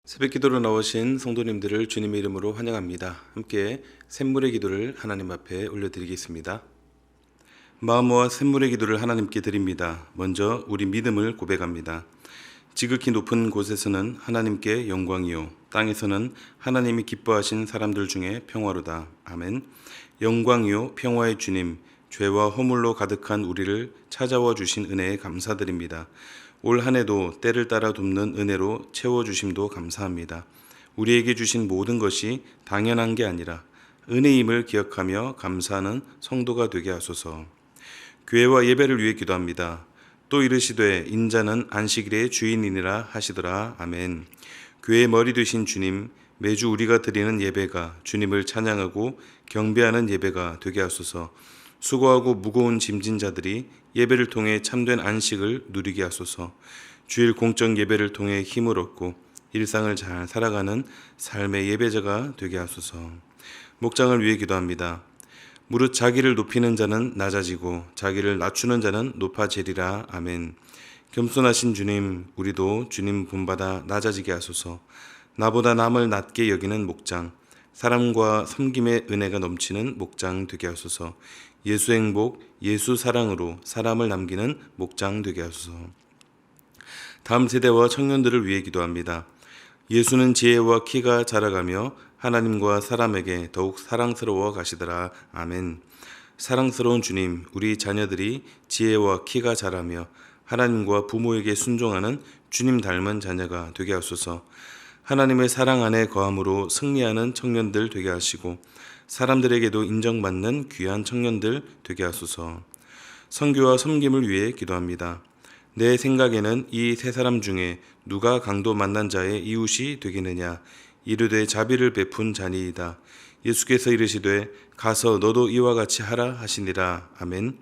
새벽 기도로 나오신 성도님들을 주님의 이름으로 환영합니다. 함께 샘물의 기도를 하나님 앞에 올려드리겠습니다. 마음 모아 샘물의 기도를 하나님께 드립니다. 먼저 우리 믿음을 고백합니다. 지극히 높은 곳에서는 하나님께 영광이요, 땅에서는 하나님이 기뻐하신 사람들 중에 평화로다. 아멘. 영광이요 평화의 주님, 죄와 허물로 가득한 우리를 찾아와 주신 은혜에 감사드립니다. 올 한 해도 때를 따라 돕는 은혜로 채워주심도 감사합니다. 우리에게 주신 모든 것이 당연한 게 아니라 은혜임을 기억하며 감사하는 성도가 되게 하소서. 교회와 예배를 위해 기도합니다. 또 이르시되 인자는 안식일의 주인이니라 하시더라. 아멘. 교회의 머리 되신 주님, 매주 우리가 드리는 예배가 주님을 찬양하고 경배하는 예배가 되게 하소서. 수고하고 무거운 짐진 자들이 예배를 통해 참된 안식을 누리게 하소서. 주일 공적 예배를 통해 힘을 얻고 일상을 잘 살아가는 삶의 예배자가 되게 하소서. 목장을 위해 기도합니다. 무릇 자기를 높이는 자는 낮아지고 자기를 낮추는 자는 높아지리라. 아멘. 겸손하신 주님, 우리도 주님 본받아 낮아지게 하소서. 나보다 남을 낮게 여기는 목장, 사람과 섬김의 은혜가 넘치는 목장 되게 하소서. 예수 행복, 예수 사랑으로 사람을 남기는 목장 되게 하소서. 다음 세대와 청년들을 위해 기도합니다. 예수는 지혜와 키가 자라가며 하나님과 사람에게 더욱 사랑스러워 가시더라. 아멘. 사랑스러운 주님, 우리 자녀들이 지혜와 키가 자라며 하나님과 부모에게 순종하는 주님 닮은 자녀가 되게 하소서. 하나님의 사랑 안에 거함으로 승리하는 청년들 되게 하시고 사람들에게도 인정받는 귀한 청년들 되게 하소서. 선교와 섬김을 위해 기도합니다. 내 생각에는 이 세 사람 중에 누가 강도 만난 자의 이웃이 되겠느냐. 이르되 자비를 베푼 자니이다. 예수께서 이르시되 가서 너도 이와 같이 하라 하시니라. 아멘.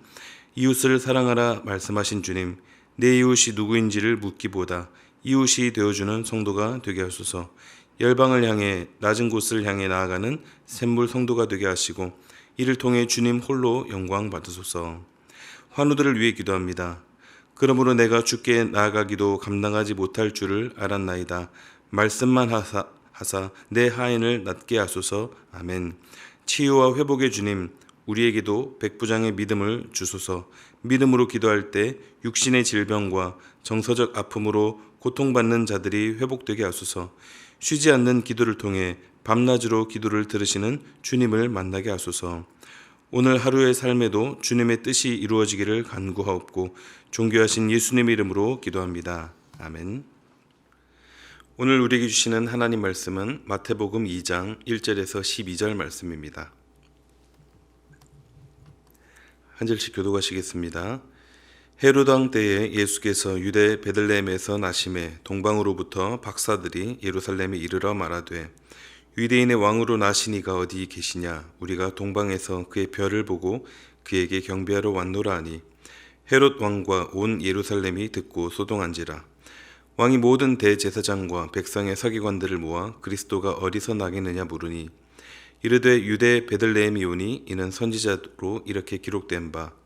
이웃을 사랑하라 말씀하신 주님, 내 이웃이 누구인지를 묻기보다 이웃이 되어주는 성도가 되게 하소서. 열방을 향해 낮은 곳을 향해 나아가는 샘물 성도가 되게 하시고 이를 통해 주님 홀로 영광 받으소서. 환우들을 위해 기도합니다. 그러므로 내가 주께 나아가기도 감당하지 못할 줄을 알았나이다. 말씀만 하사 내 하인을 낫게 하소서. 아멘. 치유와 회복의 주님, 우리에게도 백부장의 믿음을 주소서. 믿음으로 기도할 때 육신의 질병과 정서적 아픔으로 고통받는 자들이 회복되게 하소서. 쉬지 않는 기도를 통해 밤낮으로 기도를 들으시는 주님을 만나게 하소서. 오늘 하루의 삶에도 주님의 뜻이 이루어지기를 간구하옵고 존귀하신 예수님 이름으로 기도합니다. 아멘. 오늘 우리에게 주시는 하나님 말씀은 마태복음 2장 1절에서 12절 말씀입니다. 한 절씩 교독하시겠습니다. 헤롯 왕 때에 예수께서 유대 베들레헴에서 나심에 동방으로부터 박사들이 예루살렘에 이르러 말하되 유대인의 왕으로 나시니가 어디 계시냐. 우리가 동방에서 그의 별을 보고 그에게 경배하러 왔노라 하니 헤롯 왕과 온 예루살렘이 듣고 소동한지라. 왕이 모든 대제사장과 백성의 서기관들을 모아 그리스도가 어디서 나겠느냐 물으니 이르되 유대 베들레헴이 오니 이는 선지자로 이렇게 기록된 바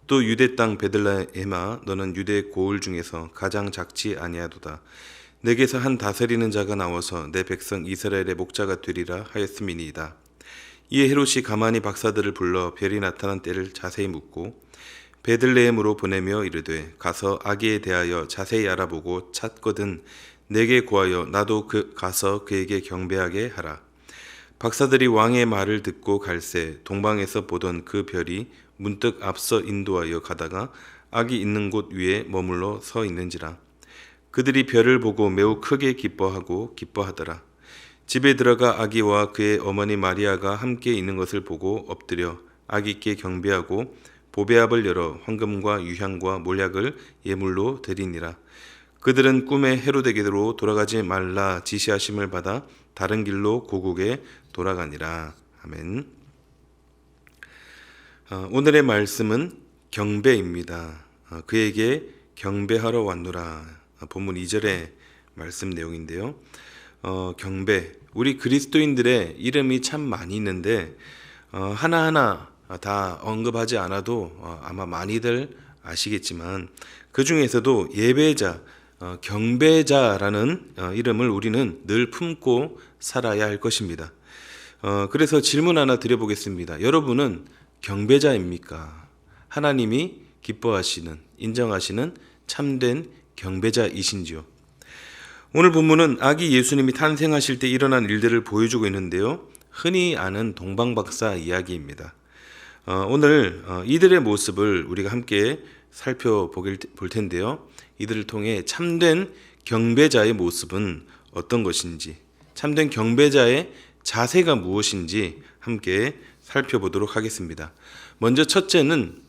또 유대 땅 베들레헴아 너는 유대 고을 중에서 가장 작지 아니하도다. 내게서 한 다스리는 자가 나와서 내 백성 이스라엘의 목자가 되리라 하였음이니이다. 이에 헤롯이 가만히 박사들을 불러 별이 나타난 때를 자세히 묻고 베들레헴으로 보내며 이르되 가서 아기에 대하여 자세히 알아보고 찾거든 내게 구하여 나도 가서 그에게 경배하게 하라. 박사들이 왕의 말을 듣고 갈새 동방에서 보던 그 별이 문득 앞서 인도하여 가다가 아기 있는 곳 위에 머물러 서 있는지라. 그들이 별을 보고 매우 크게 기뻐하더라. 집에 들어가 아기와 그의 어머니 마리아가 함께 있는 것을 보고 엎드려 아기께 경배하고 보배압을 열어 황금과 유향과 몰약을 예물로 드리니라. 그들은 꿈에 헤롯에게로 돌아가지 말라 지시하심을 받아 다른 길로 고국에 돌아가니라. 아멘. 오늘의 말씀은 경배입니다. 그에게 경배하러 왔노라. 본문 2절의 말씀 내용인데요. 경배. 우리 그리스도인들의 이름이 참 많이 있는데 하나하나 다 언급하지 않아도 아마 많이들 아시겠지만 그 중에서도 예배자, 경배자라는 이름을 우리는 늘 품고 살아야 할 것입니다. 그래서 질문 하나 드려보겠습니다. 여러분은 경배자입니까? 하나님이 기뻐하시는, 인정하시는 참된 경배자이신지요? 오늘 본문은 아기 예수님이 탄생하실 때 일어난 일들을 보여주고 있는데요. 흔히 아는 동방박사 이야기입니다. 오늘 이들의 모습을 우리가 함께 살펴볼 텐데요. 이들을 통해 참된 경배자의 모습은 어떤 것인지, 참된 경배자의 자세가 무엇인지 함께 살펴보도록 하겠습니다. 먼저 첫째는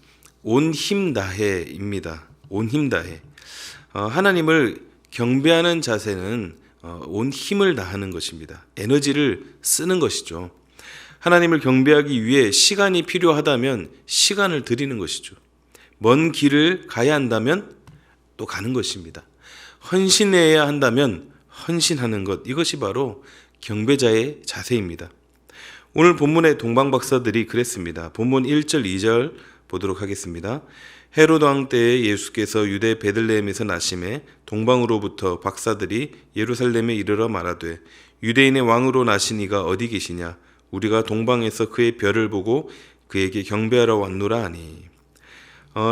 온 힘 다해입니다. 온 힘 다해. 하나님을 경배하는 자세는 온 힘을 다하는 것입니다. 에너지를 쓰는 것이죠. 하나님을 경배하기 위해 시간이 필요하다면 시간을 들이는 것이죠. 먼 길을 가야 한다면 또 가는 것입니다. 헌신해야 한다면 헌신하는 것, 이것이 바로 경배자의 자세입니다. 오늘 본문의 동방박사들이 그랬습니다. 본문 1절 2절 보도록 하겠습니다. 헤로드 왕 때에 예수께서 유대 베들레헴에서 나심에 동방으로부터 박사들이 예루살렘에 이르러 말하되 유대인의 왕으로 나신 이가 어디 계시냐? 우리가 동방에서 그의 별을 보고 그에게 경배하러 왔노라 하니.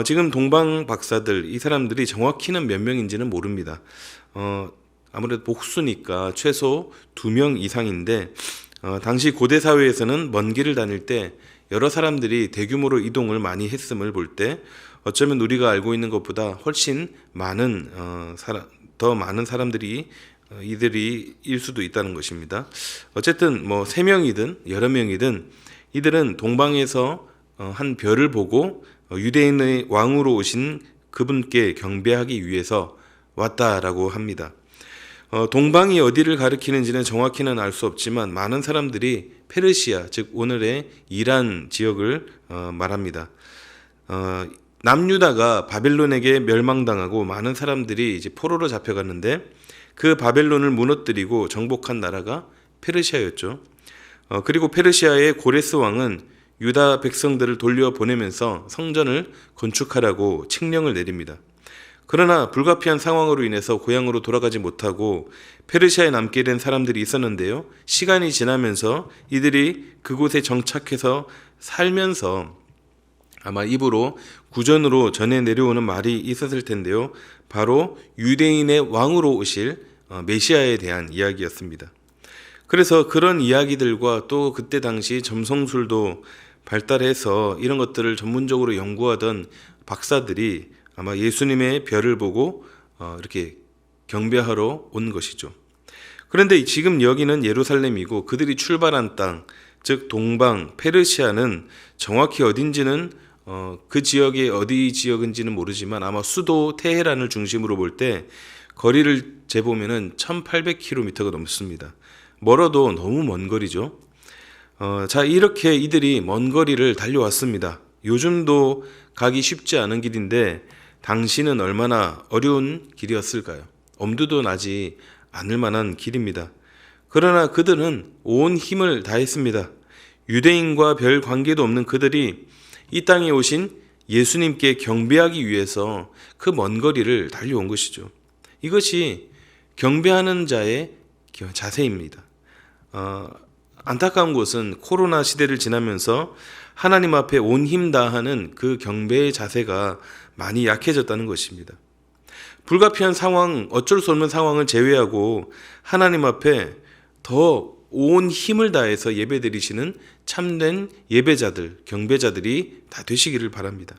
지금 동방 박사들, 이 사람들이 정확히는 몇 명인지는 모릅니다. 아무래도 복수니까 최소 2명 이상인데 당시 고대 사회에서는 먼 길을 다닐 때 여러 사람들이 대규모로 이동을 많이 했음을 볼 때 어쩌면 우리가 알고 있는 것보다 훨씬 많은 더 많은 사람들이 이들이 일 수도 있다는 것입니다. 어쨌든 3명이든 여러 명이든 이들은 동방에서 한 별을 보고 유대인의 왕으로 오신 그분께 경배하기 위해서 왔다라고 합니다. 동방이 어디를 가리키는지는 정확히는 알 수 없지만 많은 사람들이 페르시아, 즉 오늘의 이란 지역을 말합니다. 남유다가 바벨론에게 멸망당하고 많은 사람들이 이제 포로로 잡혀갔는데 그 바벨론을 무너뜨리고 정복한 나라가 페르시아였죠. 그리고 페르시아의 고레스 왕은 유다 백성들을 돌려보내면서 성전을 건축하라고 칙령을 내립니다. 그러나 불가피한 상황으로 인해서 고향으로 돌아가지 못하고 페르시아에 남게 된 사람들이 있었는데요. 시간이 지나면서 이들이 그곳에 정착해서 살면서 아마 입으로 구전으로 전해 내려오는 말이 있었을 텐데요. 바로 유대인의 왕으로 오실 메시아에 대한 이야기였습니다. 그래서 그런 이야기들과 또 그때 당시 점성술도 발달해서 이런 것들을 전문적으로 연구하던 박사들이 아마 예수님의 별을 보고 이렇게 경배하러 온 것이죠. 그런데 지금 여기는 예루살렘이고 그들이 출발한 땅, 즉 동방 페르시아는 정확히 어딘지는 그 지역이 어디 지역인지는 모르지만 아마 수도 테헤란을 중심으로 볼 때 거리를 재보면은 1800km가 넘습니다. 멀어도 너무 먼 거리죠. 자, 이렇게 이들이 먼 거리를 달려왔습니다. 요즘도 가기 쉽지 않은 길인데 당시는 얼마나 어려운 길이었을까요? 엄두도 나지 않을 만한 길입니다. 그러나 그들은 온 힘을 다했습니다. 유대인과 별 관계도 없는 그들이 이 땅에 오신 예수님께 경배하기 위해서 그 먼 거리를 달려온 것이죠. 이것이 경배하는 자의 자세입니다. 안타까운 것은 코로나 시대를 지나면서 하나님 앞에 온 힘 다하는 그 경배의 자세가 많이 약해졌다는 것입니다. 불가피한 상황, 어쩔 수 없는 상황을 제외하고 하나님 앞에 더 온 힘을 다해서 예배드리시는 참된 예배자들, 경배자들이 다 되시기를 바랍니다.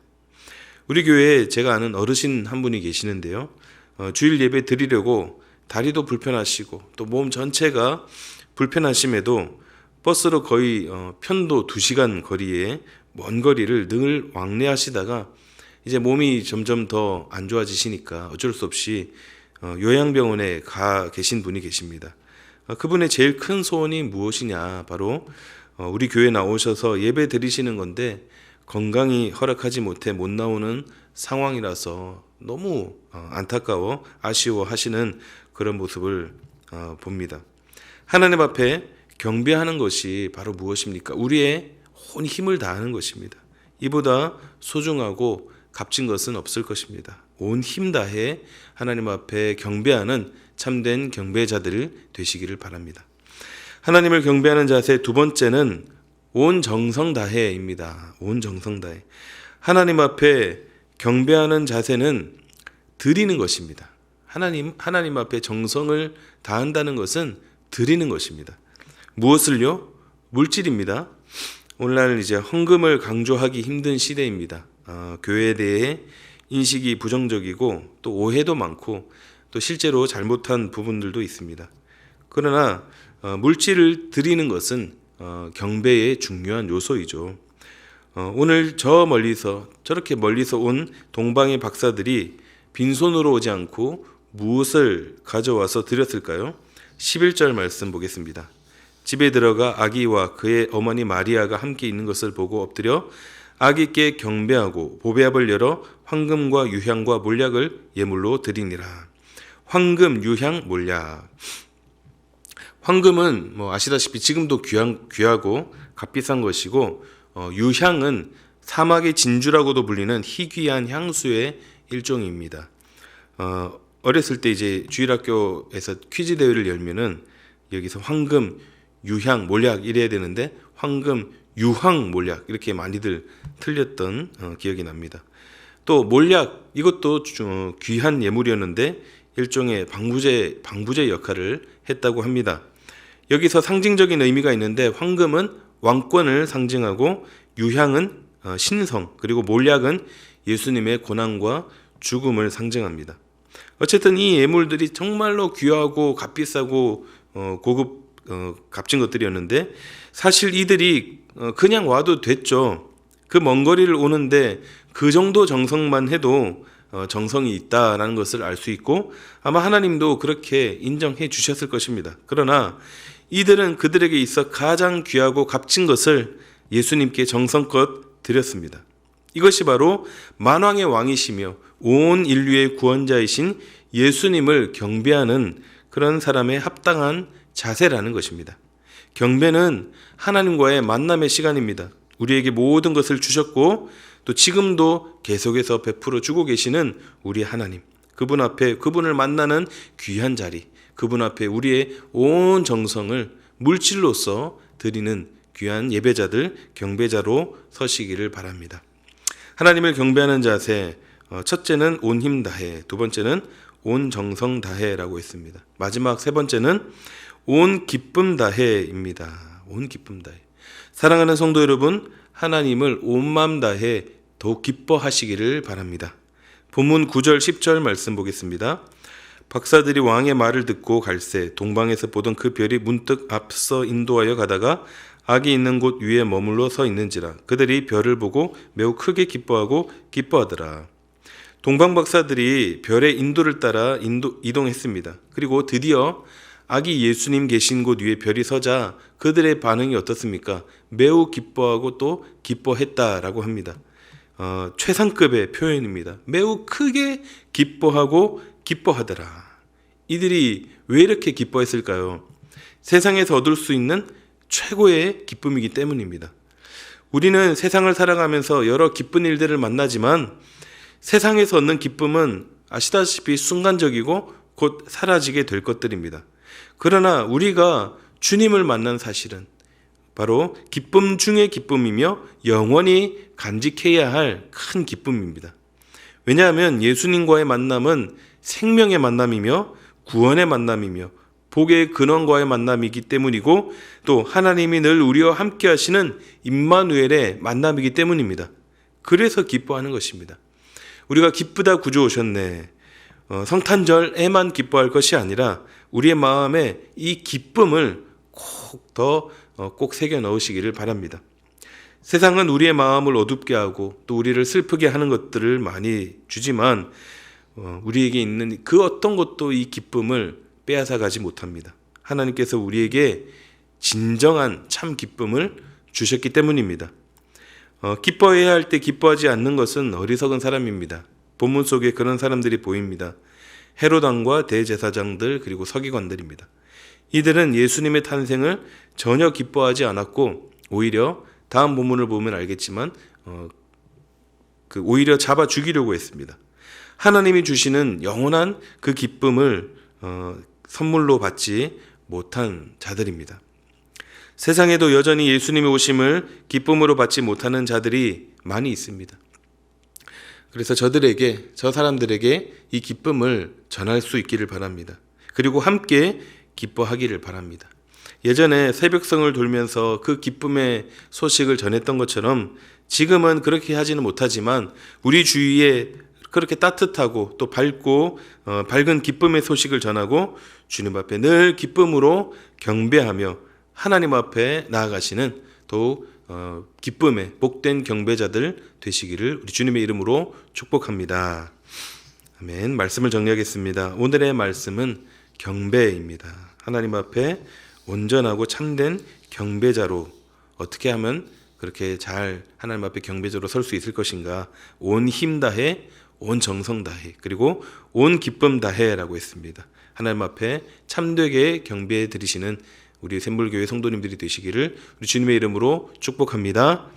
우리 교회에 제가 아는 어르신 한 분이 계시는데요. 주일 예배 드리려고 다리도 불편하시고 또 몸 전체가 불편하심에도 버스로 거의 편도 2시간 거리에 먼 거리를 늘 왕래하시다가 이제 몸이 점점 더 안 좋아지시니까 어쩔 수 없이 요양병원에 가 계신 분이 계십니다. 그분의 제일 큰 소원이 무엇이냐, 바로 우리 교회에 나오셔서 예배 드리시는 건데 건강이 허락하지 못해 못 나오는 상황이라서 너무 안타까워 아쉬워 하시는 그런 모습을 봅니다. 하나님 앞에 경배하는 것이 바로 무엇입니까? 우리의 온 힘을 다하는 것입니다. 이보다 소중하고 값진 것은 없을 것입니다. 온 힘 다해 하나님 앞에 경배하는 참된 경배자들 되시기를 바랍니다. 하나님을 경배하는 자세 두 번째는 온 정성 다해입니다. 온 정성 다해. 하나님 앞에 경배하는 자세는 드리는 것입니다. 하나님 앞에 정성을 다한다는 것은 드리는 것입니다. 무엇을요? 물질입니다. 오늘날 이제 헌금을 강조하기 힘든 시대입니다. 교회에 대해 인식이 부정적이고 또 오해도 많고 또 실제로 잘못한 부분들도 있습니다. 그러나 물질을 드리는 것은 경배의 중요한 요소이죠. 오늘 저렇게 멀리서 온 동방의 박사들이 빈손으로 오지 않고 무엇을 가져와서 드렸을까요? 11절 말씀 보겠습니다. 집에 들어가 아기와 그의 어머니 마리아가 함께 있는 것을 보고 엎드려 아기께 경배하고 보배압을 열어 황금과 유향과 몰약을 예물로 드리니라. 황금, 유향, 몰약. 황금은 아시다시피 지금도 귀하고 값비싼 것이고, 유향은 사막의 진주라고도 불리는 희귀한 향수의 일종입니다. 어렸을 때 이제 주일학교에서 퀴즈 대회를 열면은 여기서 황금, 유향, 몰약 이래야 되는데 황금, 유황, 몰약 이렇게 많이들 틀렸던 기억이 납니다. 또 몰약 이것도 귀한 예물이었는데 일종의 방부제 역할을 했다고 합니다. 여기서 상징적인 의미가 있는데 황금은 왕권을 상징하고 유향은 신성 그리고 몰약은 예수님의 고난과 죽음을 상징합니다. 어쨌든 이 예물들이 정말로 귀하고 값비싸고 고급 값진 것들이었는데 사실 이들이 그냥 와도 됐죠. 그 먼 거리를 오는데 그 정도 정성만 해도 정성이 있다라는 것을 알 수 있고 아마 하나님도 그렇게 인정해 주셨을 것입니다. 그러나 이들은 그들에게 있어 가장 귀하고 값진 것을 예수님께 정성껏 드렸습니다. 이것이 바로 만왕의 왕이시며 온 인류의 구원자이신 예수님을 경배하는 그런 사람의 합당한 자세라는 것입니다. 경배는 하나님과의 만남의 시간입니다. 우리에게 모든 것을 주셨고 또 지금도 계속해서 베풀어 주고 계시는 우리 하나님, 그분 앞에 그분을 만나는 귀한 자리, 그분 앞에 우리의 온 정성을 물질로서 드리는 귀한 예배자들, 경배자로 서시기를 바랍니다. 하나님을 경배하는 자세, 첫째는 온 힘 다해, 두 번째는 온 정성 다해라고 했습니다. 마지막 세 번째는 온 기쁨 다해입니다. 온 기쁨 다해. 사랑하는 성도 여러분, 하나님을 온 마음 다해 더욱 기뻐하시기를 바랍니다. 본문 9절 10절 말씀 보겠습니다. 박사들이 왕의 말을 듣고 갈새 동방에서 보던 그 별이 문득 앞서 인도하여 가다가 악이 있는 곳 위에 머물러 서 있는지라. 그들이 별을 보고 매우 크게 기뻐하더라. 동방 박사들이 별의 인도를 따라 이동했습니다. 그리고 드디어 아기 예수님 계신 곳 위에 별이 서자 그들의 반응이 어떻습니까? 매우 기뻐하고 또 기뻐했다라고 합니다. 최상급의 표현입니다. 매우 크게 기뻐하고 기뻐하더라. 이들이 왜 이렇게 기뻐했을까요? 세상에서 얻을 수 있는 최고의 기쁨이기 때문입니다. 우리는 세상을 살아가면서 여러 기쁜 일들을 만나지만 세상에서 얻는 기쁨은 아시다시피 순간적이고 곧 사라지게 될 것들입니다. 그러나 우리가 주님을 만난 사실은 바로 기쁨 중의 기쁨이며 영원히 간직해야 할 큰 기쁨입니다. 왜냐하면 예수님과의 만남은 생명의 만남이며 구원의 만남이며 복의 근원과의 만남이기 때문이고 또 하나님이 늘 우리와 함께 하시는 임마누엘의 만남이기 때문입니다. 그래서 기뻐하는 것입니다. 우리가 기쁘다 구주 오셨네. 성탄절에만 기뻐할 것이 아니라 우리의 마음에 이 기쁨을 꼭 새겨 넣으시기를 바랍니다. 세상은 우리의 마음을 어둡게 하고 또 우리를 슬프게 하는 것들을 많이 주지만 우리에게 있는 그 어떤 것도 이 기쁨을 빼앗아 가지 못합니다. 하나님께서 우리에게 진정한 참 기쁨을 주셨기 때문입니다. 기뻐해야 할 때 기뻐하지 않는 것은 어리석은 사람입니다. 본문 속에 그런 사람들이 보입니다. 헤롯 왕과 대제사장들 그리고 서기관들입니다. 이들은 예수님의 탄생을 전혀 기뻐하지 않았고 오히려 다음 본문을 보면 알겠지만 오히려 잡아 죽이려고 했습니다. 하나님이 주시는 영원한 그 기쁨을 선물로 받지 못한 자들입니다. 세상에도 여전히 예수님의 오심을 기쁨으로 받지 못하는 자들이 많이 있습니다. 그래서 저 사람들에게 이 기쁨을 전할 수 있기를 바랍니다. 그리고 함께 기뻐하기를 바랍니다. 예전에 새벽성을 돌면서 그 기쁨의 소식을 전했던 것처럼 지금은 그렇게 하지는 못하지만 우리 주위에 그렇게 따뜻하고 또 밝고 밝은 기쁨의 소식을 전하고 주님 앞에 늘 기쁨으로 경배하며 하나님 앞에 나아가시는 또 기쁨의 복된 경배자들 되시기를 우리 주님의 이름으로 축복합니다. 아멘. 말씀을 정리하겠습니다. 오늘의 말씀은 경배입니다. 하나님 앞에 온전하고 참된 경배자로 어떻게 하면 그렇게 잘 하나님 앞에 경배자로 설 수 있을 것인가? 온 힘 다해, 온 정성 다해, 그리고 온 기쁨 다해라고 했습니다. 하나님 앞에 참되게 경배해 드리시는 우리 샘물교회 성도님들이 되시기를 우리 주님의 이름으로 축복합니다.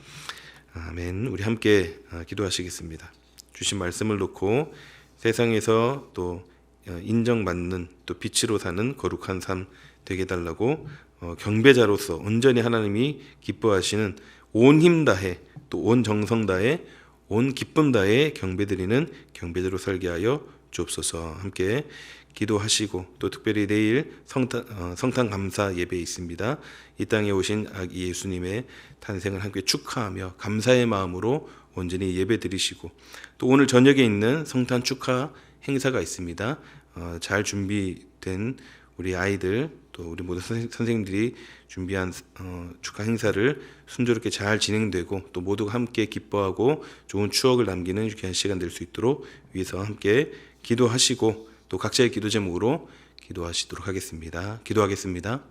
아멘. 우리 함께 기도하시겠습니다. 주신 말씀을 놓고 세상에서 또 인정받는 또 빛으로 사는 거룩한 삶 되게 해달라고 경배자로서 온전히 하나님이 기뻐하시는 온 힘 다해 또 온 정성 다해 온 기쁨 다해 경배드리는 경배자로 살게 하여 주옵소서. 함께 기도하시고 또 특별히 내일 성탄 감사 예배 있습니다. 이 땅에 오신 아기 예수님의 탄생을 함께 축하하며 감사의 마음으로 온전히 예배 드리시고 또 오늘 저녁에 있는 성탄 축하 행사가 있습니다. 잘 준비된 우리 아이들 또 우리 모든 선생님들이 준비한 축하 행사를 순조롭게 잘 진행되고 또 모두가 함께 기뻐하고 좋은 추억을 남기는 귀한 시간 될 수 있도록 위해서 함께 기도하시고 또 각자의 기도 제목으로 기도하시도록 하겠습니다. 기도하겠습니다.